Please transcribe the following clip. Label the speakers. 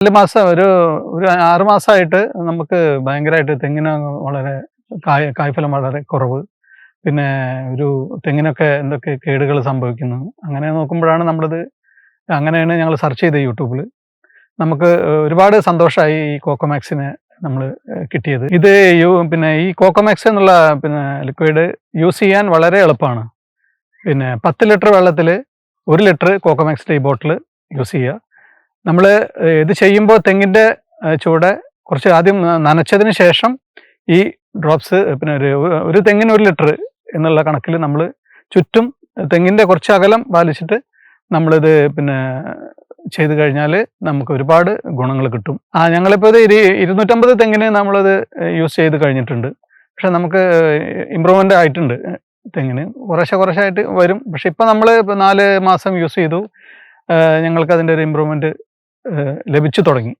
Speaker 1: 4 മാസം ഒരു ഒരു 6 മാസമായിട്ട് നമുക്ക് ഭയങ്കരമായിട്ട് തെങ്ങിന് വളരെ കായ്ഫലം വളരെ കുറവ്. പിന്നെ ഒരു തെങ്ങിനൊക്കെ എന്തൊക്കെ കേടുകൾ സംഭവിക്കുന്നു. അങ്ങനെ നോക്കുമ്പോഴാണ് അങ്ങനെയാണ് ഞങ്ങൾ സെർച്ച് ചെയ്തത് യൂട്യൂബിൽ. നമുക്ക് ഒരുപാട് സന്തോഷമായി ഈ കോക്കോമാക്സിനെ നമ്മൾ കിട്ടിയത്. ഇത് പിന്നെ ഈ കോക്കോമാക്സ് എന്നുള്ള പിന്നെ ലിക്വിഡ് യൂസ് ചെയ്യാൻ വളരെ എളുപ്പമാണ്. പിന്നെ 10 ലിറ്റർ വെള്ളത്തിൽ 1 ലിറ്റർ കോക്കോമാക്സ് ടീ ബോട്ടിൽ യൂസ് ചെയ്യുക. നമ്മൾ ഇത് ചെയ്യുമ്പോൾ തെങ്ങിൻ്റെ ചുവടെ കുറച്ച് ആദ്യം നനച്ചതിന് ശേഷം ഈ ഡ്രോപ്സ് പിന്നെ ഒരു തെങ്ങിന് 1 ലിറ്റർ എന്നുള്ള കണക്കിൽ നമ്മൾ ചുറ്റും തെങ്ങിൻ്റെ കുറച്ച് അകലം പാലിച്ചിട്ട് നമ്മളിത് പിന്നെ ചെയ്ത് കഴിഞ്ഞാൽ നമുക്ക് ഒരുപാട് ഗുണങ്ങൾ കിട്ടും. ഞങ്ങളിപ്പോൾ ഇത് 250 തെങ്ങിന് നമ്മളത് യൂസ് ചെയ്ത് കഴിഞ്ഞിട്ടുണ്ട്. പക്ഷെ നമുക്ക് ഇമ്പ്രൂവ്മെൻ്റ് ആയിട്ടുണ്ട്. തെങ്ങിന് കുറേശ്ശായിട്ട് വരും. പക്ഷെ ഇപ്പം നമ്മൾ 4 മാസം യൂസ് ചെയ്തു, ഞങ്ങൾക്ക് അതിൻ്റെ ഒരു ഇമ്പ്രൂവ്മെൻറ്റ് ലഭിച്ചു തുടങ്ങി.